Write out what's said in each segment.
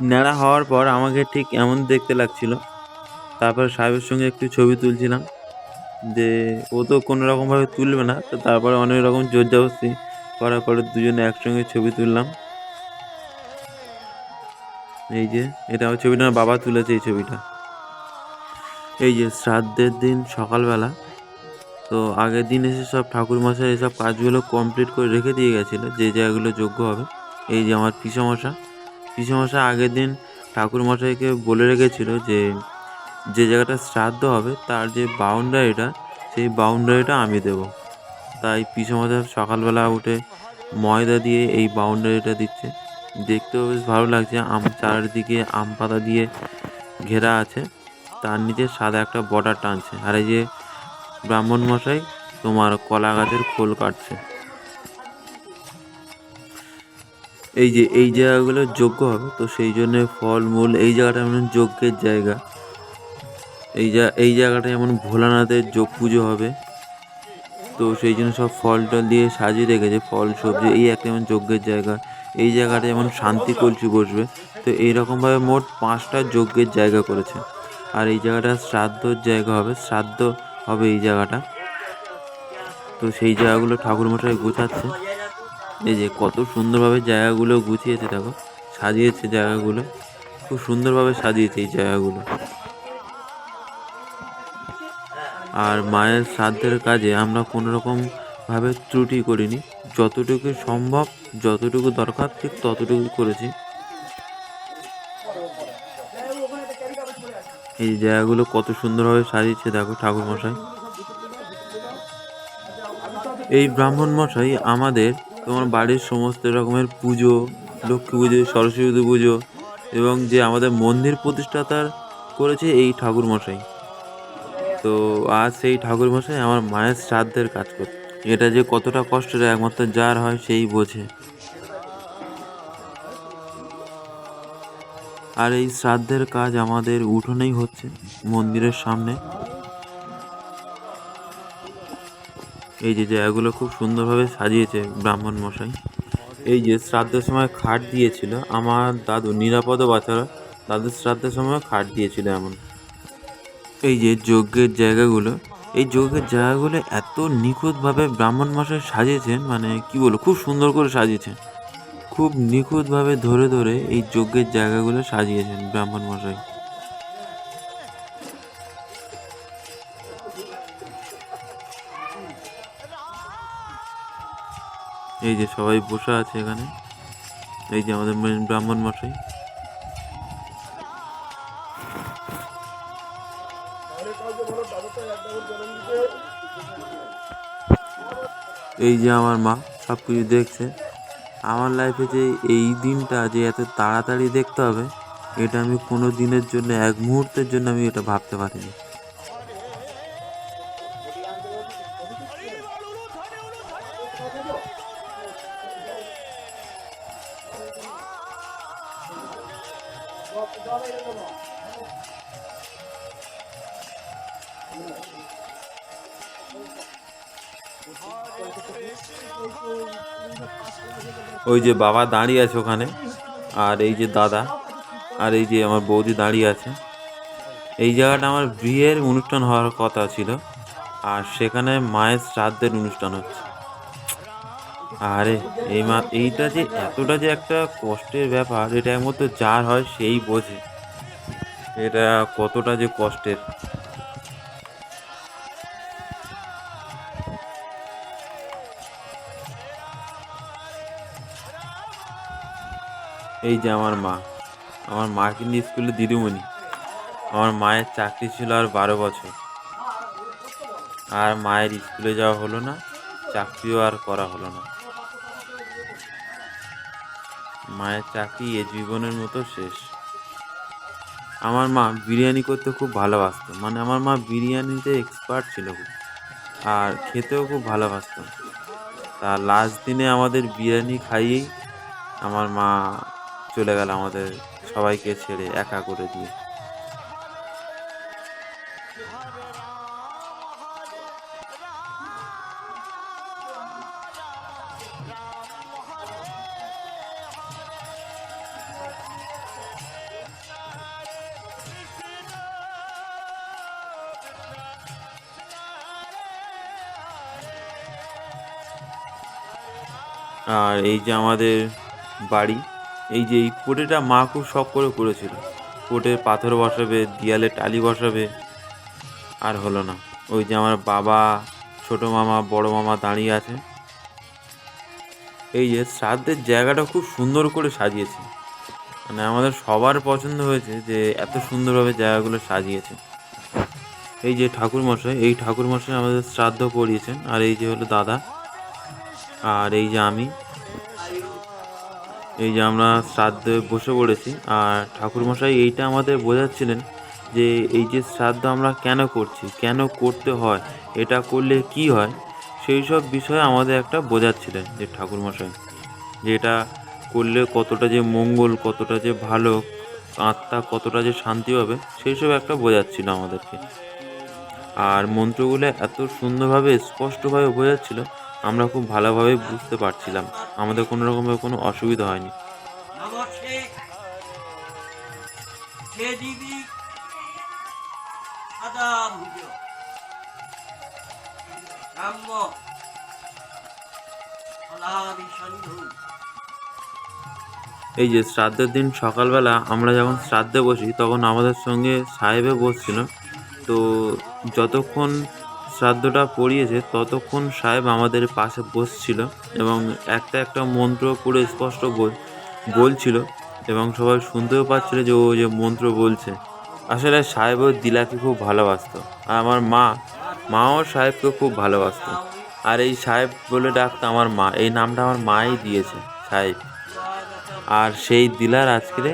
ন্যাড়া হওয়ার পর আমাকে ঠিক এমন দেখতে লাগছিল। তারপর সাহেবের সঙ্গে একটু ছবি তুলছিলাম, যে ও তো কোনো রকমভাবে তুলবে না, তো তারপরে অনেক রকম জোরজবরদস্তি করার পরে দুজনে একসঙ্গে ছবি তুললাম। এই যে এটা আমার ছবিটা, আমার বাবা তুলেছে এই ছবিটা। এই যে শ্রাদ্ধের দিন সকালবেলা, তো আগের দিন এসে সব ঠাকুরমশাই এসব কাজগুলো কমপ্লিট করে রেখে দিয়ে গেছিলো, যে জায়গাগুলো যোগ্য হবে। এই যে আমার পিসেমশাই আগের দিন ঠাকুরমশাইকে বলে রেখেছিল যে যে জায়গাটা শ্রাদ্ধ হবে তার যে বাউন্ডারিটা, সেই বাউন্ডারিটা আমি দেব। তাই পিসেমশাই সকালবেলা উঠে ময়দা দিয়ে এই বাউন্ডারিটা দিচ্ছে। দেখতেও বেশ ভালো লাগছে, চারিদিকে আম পাতা দিয়ে ঘেরা আছে, তার নিচে সাদা একটা বর্ডার টানছে। আর এই যে ব্রাহ্মণ মশাই তোমার কলা গাছের খোল কাটছে। এই যে এই জায়গাগুলো যজ্ঞ হবে, তো সেই জন্য ফলমূল, এই জায়গাটা এমন যজ্ঞের জায়গা। এই জায়গাটা যেমন ভোলানাথের যোগ পুজো হবে, তো সেই জন্য সব ফল টল দিয়ে সাজিয়ে রেখেছে, ফল সবজি। এই একটা যেমন যজ্ঞের জায়গা, এই জায়গাটা যেমন শান্তি কলসি বসবে। তো এইরকমভাবে মোট 5টা যজ্ঞের জায়গা করেছে। আর এই জায়গাটা শ্রাদ্ধর জায়গা হবে, শ্রাদ্ধ হবে এই জায়গাটা। তো সেই জায়গাগুলো ঠাকুরমশাই গোছাচ্ছে। এই যে কত সুন্দরভাবে জায়গাগুলো গুছিয়েছে, দেখো সাজিয়েছে জায়গাগুলো, খুব সুন্দরভাবে সাজিয়েছে এই জায়গাগুলো। আর মায়ের শ্রাদ্ধের কাজে আমরা কোনো রকমভাবে ত্রুটি করিনি, যতটুকু সম্ভব, যতটুকু দরকার ঠিক ততটুকু করেছি। এই জায়গাগুলো কত সুন্দরভাবে সাজিয়েছে দেখো ঠাকুরমশাই। এই ব্রাহ্মণ মশাই আমাদের তোমার বাড়ির সমস্ত রকমের পুজো, লক্ষ্মী পুজো, সরস্বতী পুজো এবং যে আমাদের মন্দির প্রতিষ্ঠাতার করেছে এই ঠাকুরমশাই। তো আজ সেই ঠাকুরমশাই আমার মায়ের শ্রাদ্ধের কাজ করছে। এটা যে কতটা কষ্টের একমাত্র যার হয় সেই বোঝে। আর এই শ্রাদ্ধের কাজ আমাদের উঠোনেই হচ্ছে, মন্দিরের সামনে। এই যে জায়গাগুলো খুব সুন্দরভাবে সাজিয়েছে ব্রাহ্মণ মশাই। এই যে শ্রাদ্ধের সময় খাট দিয়েছিল আমার দাদু, নিরাপদ বাচ্চারা দাদুর শ্রাদ্ধের সময় খাট দিয়েছিল এমন। এই যে যজ্ঞের জায়গাগুলো, এই যজ্ঞের জায়গাগুলো এত নিখুঁতভাবে ব্রাহ্মণ মশাই সাজিয়েছেন, মানে কি বলবো, খুব সুন্দর করে সাজিয়েছেন। খুব নিখুঁতভাবে ধরে ধরে এই যজ্ঞের জায়গাগুলো সাজিয়েছেন ব্রাহ্মণ মশাই। এই যে সবাই বসে আছে এখানে, এই যে আমাদের ব্রাহ্মণ মশাই। এই যে আমার মা সব কিছু দেখছে। আমার লাইফে যে এই দিনটা যে এত তাড়াতাড়ি দেখতে হবে, এটা আমি কোনো দিনের জন্য, এক মুহূর্তের জন্য আমি এটা ভাবতে পারিনি। ওই যে বাবা দাঁড়িয়ে আছে ওখানে, আর এই যে দাদা, আর এই যে আমার বৌদি দাঁড়িয়ে আছে। এই জায়গাটা আমার বিয়ের অনুষ্ঠান হওয়ার কথা ছিল, আর সেখানে মায়ের শ্রাদ্ধের অনুষ্ঠান হচ্ছে। আরে এইটা যে এতটা যে একটা কষ্টের ব্যাপার, এটা একমাত্র যার হয় সেই বোঝে এটা কতটা যে কষ্টের। এই যে আমার মা কিন্তু স্কুলে দিদিমণি। আমার মায়ের চাকরি ছিল আর 12 বছর, আর মায়ের স্কুলে যাওয়া হলো না, চাকরিও আর করা হলো না। মায়ের চাকরি এ জীবনের মতো শেষ। আমার মা বিরিয়ানি করতে খুব ভালোবাসতো, মানে আমার মা বিরিয়ানিতে এক্সপার্ট ছিল খুব, আর খেতেও খুব ভালোবাসতো। তা লাস্ট দিনে আমাদের বিরিয়ানি খাইয়েই আমার মা চলে গেল আমাদের সবাইকে ছেড়ে, একা করে দিয়ে। আর এই যে আমাদের বাড়ি, এই যে এই কোটেটা মা খুব শখ করে করেছিল। কোটে পাথর বসাবে, দেয়ালে টালি বসাবে, আর হলো না। ওই যে আমার বাবা, ছোট মামা, বড় মামা দাঁড়িয়ে আছে। এই যে শ্রাদ্ধের জায়গাটা খুব সুন্দর করে সাজিয়েছে, মানে আমাদের সবার পছন্দ হয়েছে যে এত সুন্দরভাবে জায়গাগুলো সাজিয়েছে। এই যে ঠাকুরমশাই, এই ঠাকুরমশাই আমাদের শ্রাদ্ধ করিয়েছেন। আর এই যে হলো দাদা, আর এই যে আমি। এই যে আমরা শ্রাদ্ধে বসে পড়েছি। আর ঠাকুরমশাই এইটা আমাদের বোঝাচ্ছিলেন যে এই যে শ্রাদ্ধ আমরা কেন করছি, কেন করতে হয়, এটা করলে কি হয়, সেই সব বিষয়ে আমাদের একটা বোঝাচ্ছিলেন যে ঠাকুরমশাই, যে এটা করলে কতটা যে মঙ্গল, কতটা যে ভালো, আত্মা কতটা যে শান্তি পাবে, সেই সব একটা বোঝাচ্ছিল আমাদেরকে। আর মন্ত্রগুলো এত সুন্দরভাবে স্পষ্টভাবে বোঝাচ্ছিল, আমরা খুব ভালোভাবে বুঝতে পারছিলাম, আমাদের কোনো রকমের কোনো অসুবিধা হয়নি। এই যে শ্রাদ্ধের দিন সকালবেলা আমরা যখন শ্রাদ্ধে বসি, তখন আমাদের সঙ্গে সাহেবে বসছিল। তো যতক্ষণ শ্রাদ্ধটা পড়িয়েছে ততক্ষণ সাহেব আমাদের পাশে বসছিল এবং একটা একটা মন্ত্র পুরো স্পষ্ট বলছিল, এবং সবাই শুনতেও পাচ্ছিল যে ও যে মন্ত্র বলছে। আসলে সাহেবও দিলাকে খুব ভালোবাসতো, আর আমার মাও সাহেবকে খুব ভালোবাসতো। আর এই সাহেব বলে ডাকতো আমার মা, এই নামটা আমার মাই দিয়েছে, সাহেব। আর সেই দিলার আজকে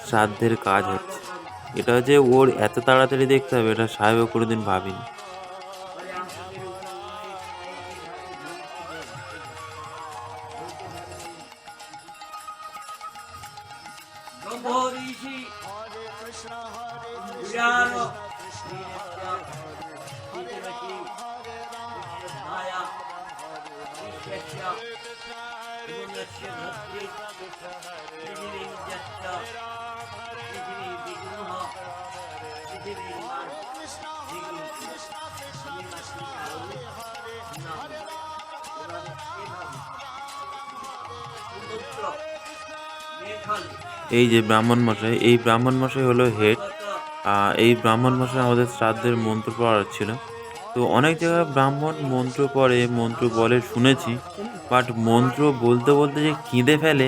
শ্রাদ্ধের কাজ হচ্ছে। এটা যে ওর এত তাড়াতাড়ি দেখতে হবে, এটা সাহেবও কোনোদিন ভাবিনি। এই যে ব্রাহ্মণ মশাই, এই ব্রাহ্মণ মশাই হলো হেড। এই ব্রাহ্মণ মশাই আমাদের শ্রাদ্ধের মন্ত্র পড়াচ্ছিল। তো অনেক জায়গায় ব্রাহ্মণ মন্ত্র পড়ে, মন্ত্র বলে শুনেছি, বাট মন্ত্র বলতে বলতে যে কেঁদে ফেলে,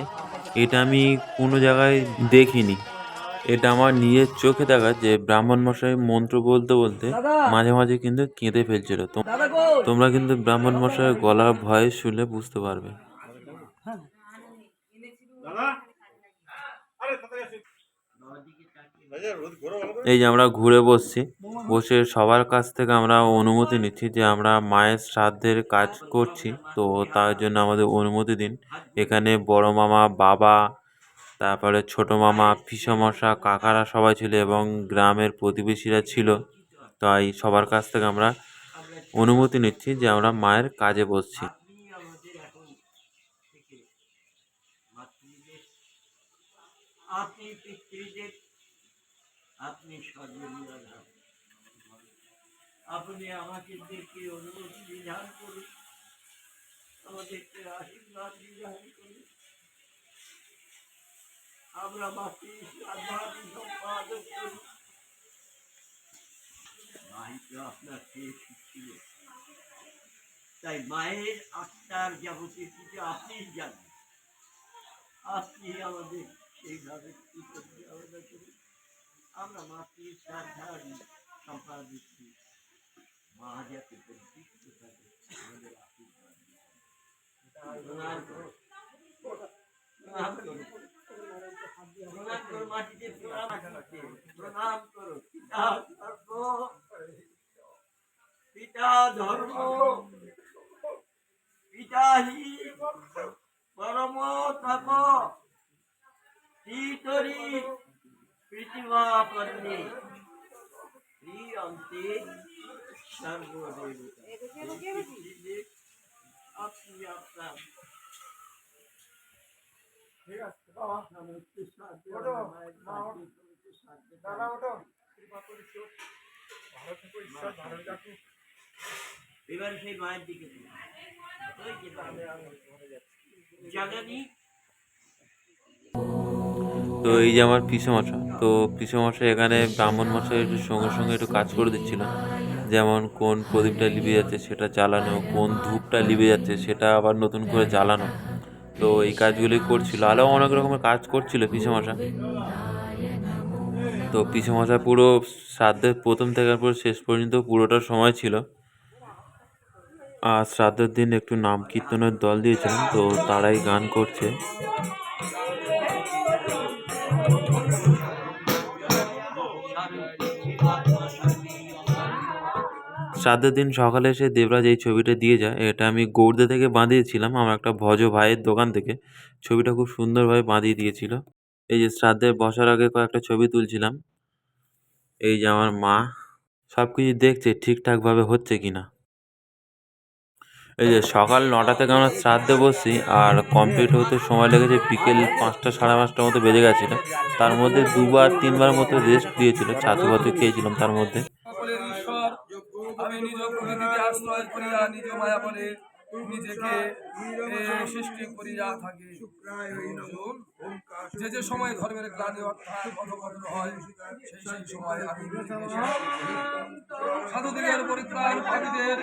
এটা আমি কোনো জায়গায় দেখিনি। এটা আমার নিজের চোখে দেখা, যে ব্রাহ্মণ মশাই মন্ত্র বলতে বলতে মাঝে মাঝে কিন্তু কেঁদে ফেলছিল। তো তোমরা কিন্তু ব্রাহ্মণ মশাইয়ের গলার ভয়েস শুনলে বুঝতে পারবে। এই যে আমরা ঘুরে বসে সবার কাছ থেকে আমরা অনুমতি নিচ্ছি যে আমরা মায়ের শ্রাদ্ধের কাজ করছি, তো তার জন্য আমাদের অনুমতি দিন। এখানে বড় মামা, বাবা, তারপরে ছোট মামা, পিসমশা, কাকারা সবাই ছিল এবং গ্রামের প্রতিবেশীরা ছিল। তাই সবার কাছ থেকে আমরা অনুমতি নিচ্ছি যে আমরা মায়ের কাজে বসছি। আপনি আমাকে দেখে অনুমতি বিধান করুন, আমাদেরকে আশীর্বাদ বিধান করুন। আমরা মাকে শ্রদ্ধাদি সম্পাদন করি। মাই তো আপনার চেয়ে ছিল, তাই মায়ের আত্মার যাবতীয় কিছু আপনি জানেন। আপনি আমাদের সেইভাবে আলাদা করুন। আমরা মাকে শ্রদ্ধাদি সম্পাদন করি। মা যাতে প্রতিষ্ঠিত থাকে, আমাদের আশীর্বাদ প্রণাম করো। পিতা ধর্ম, পিতা হি পরম তপ, শ্রীতরি পৃথিবী পর্ণে শ্রী অন্তে সর্বদেবতা। আপনি আপনার এবার সেই মায়ের দিকে তো এই যে আমার পিসেমশাই, তো পিসেমশাই এখানে ব্রাহ্মণ মশাই একটু সঙ্গে সঙ্গে একটু কাজ করে দিচ্ছিল, যেমন কোন প্রদীপটা লিভে যাচ্ছে সেটা জ্বালানো, কোন ধূপটা লিভে যাচ্ছে সেটা আবার নতুন করে জ্বালানো। তো এই কাজগুলোই করছিল, আরও অনেক রকমের কাজ করছিল পিসেমশাই। তো পিসেমশাই পুরো শ্রাদ্ধের প্রথম থেকে পুরো শেষ পর্যন্ত পুরোটা সময় ছিল। আর শ্রাদ্ধের দিন একটু নাম কীর্তনের দল দিয়েছিলাম, তো তারাই গান করছে। শ্রাদ্ধের দিন সকালে এসে দেবরাজ এই ছবিটা দিয়ে যায়, এটা আমি গৌড়দা থেকে বাঁধিয়েছিলাম, আমার একটা ভজ ভাইয়ের দোকান থেকে। ছবিটা খুব সুন্দরভাবে বাঁধিয়ে দিয়েছিল। এই যে শ্রাদ্ধে বসার আগে কয়েকটা ছবি তুলছিলাম। এই যে আমার মা সব কিছু দেখছে ঠিকঠাকভাবে হচ্ছে কিনা। এই যে সকাল 9টা থেকে আমরা শ্রাদ্ধে বসছি, আর কমপ্লিট হতে সময় লেগেছে বিকেল 5টা সাড়ে 5টার মতো বেজে গেছিলো। তার মধ্যে 2-3বার মতো রেস্ট দিয়েছিল, ছাতু ভাতু খেয়েছিলাম তার মধ্যে। আমি নিজ প্রকৃতিতে আশ্রয় করিয়া নিজ মায়া বলে নিজেকে সৃষ্টি করিয়া থাকি। যে যে সময় ধর্মের গ্লানি অর্থাৎ অধঃপতন হয়, সেই সময় আমি সাধুদিগের পরিত্রাণ, পাপীদের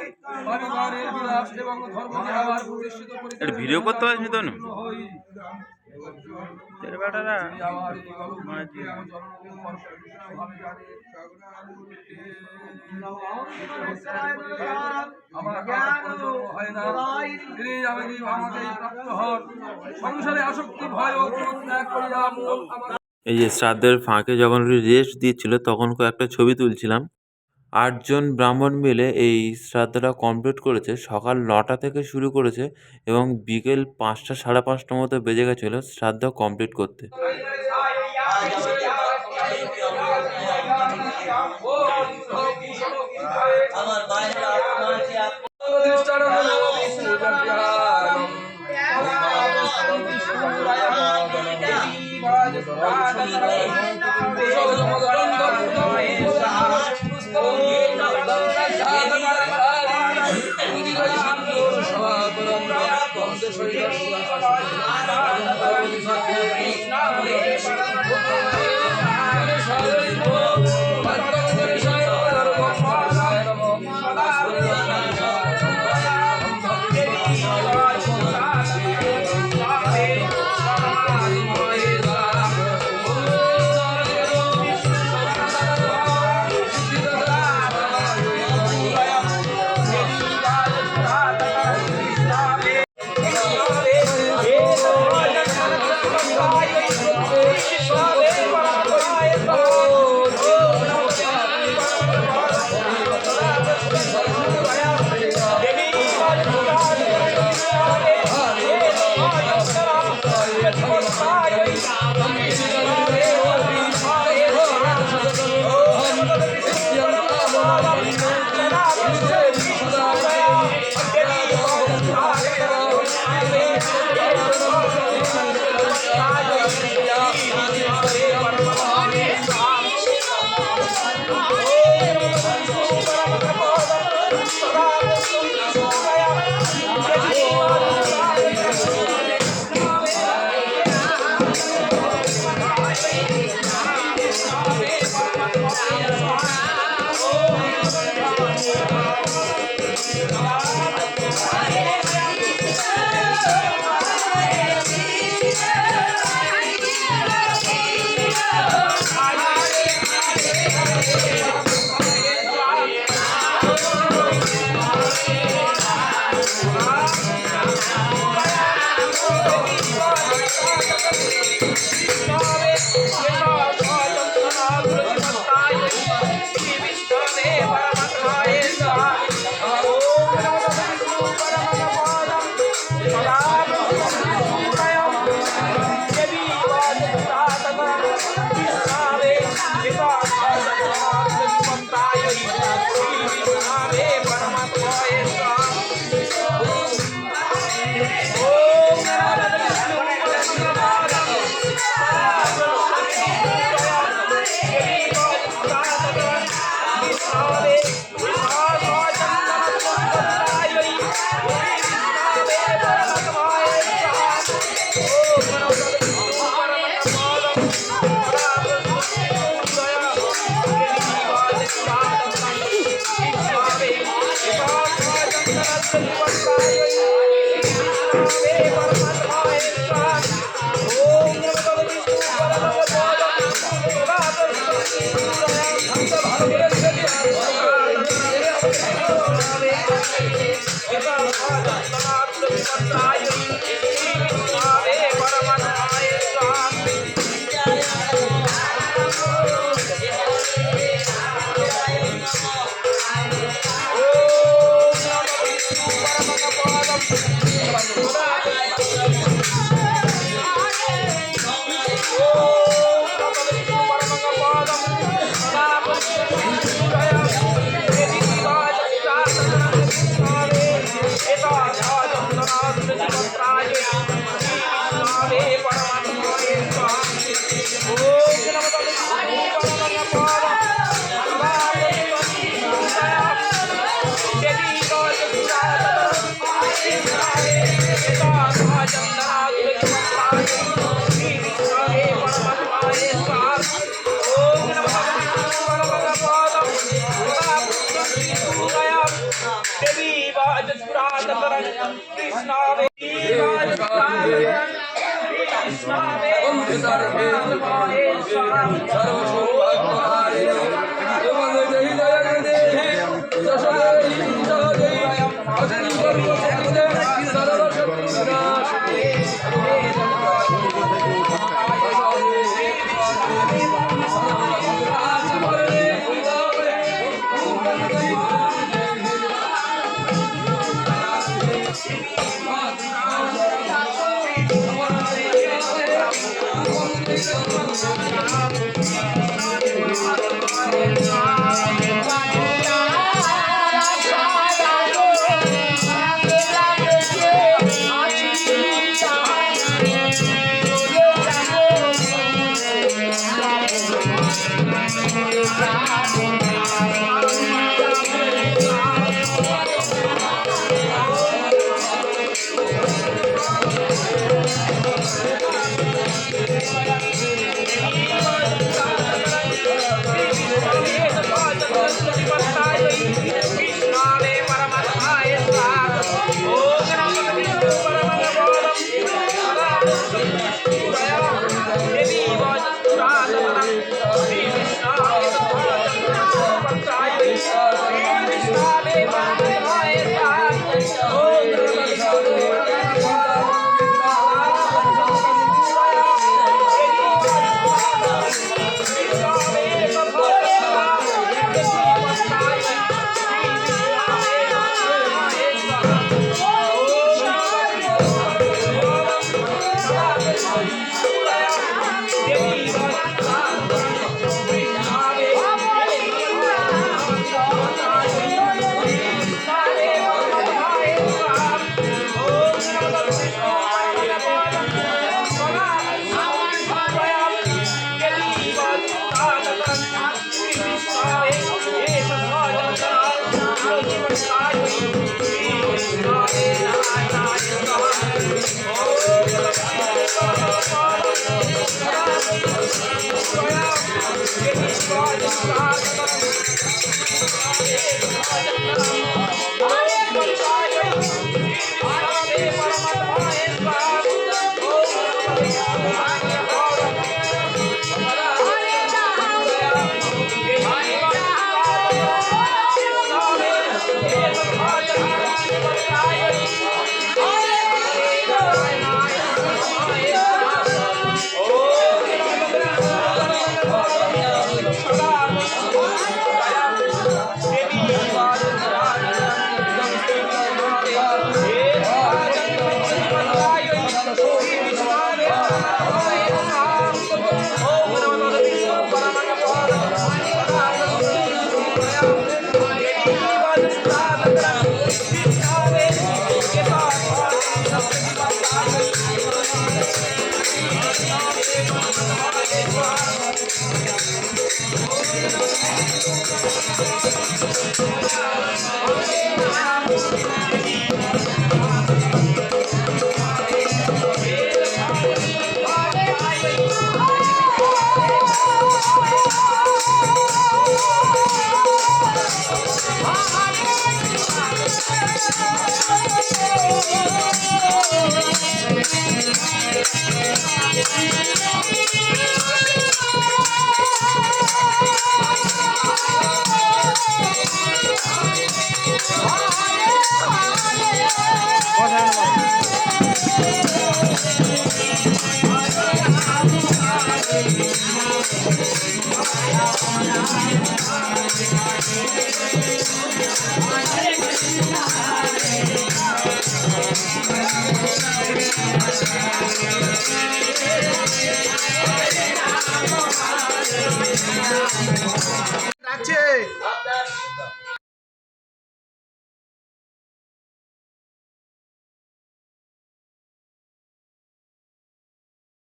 পাপিগণের বিনাশ এবং ধর্মকে আবার প্রতিষ্ঠিত করিতে ভিডিও করতে হয় নি তো না এই যে শ্রাদ্ধের ফাঁকে যখন রেস্ট দিচ্ছিল তখন কয়েকটা ছবি তুলছিলাম। 8জন ব্রাহ্মণ মিলে এই শ্রাদ্ধটা কমপ্লিট করেছে। সকাল 9টা থেকে শুরু করেছে এবং বিকেল 5টা সাড়ে 5টার মতো বেজে গেছিলো শ্রাদ্ধ কমপ্লিট করতে।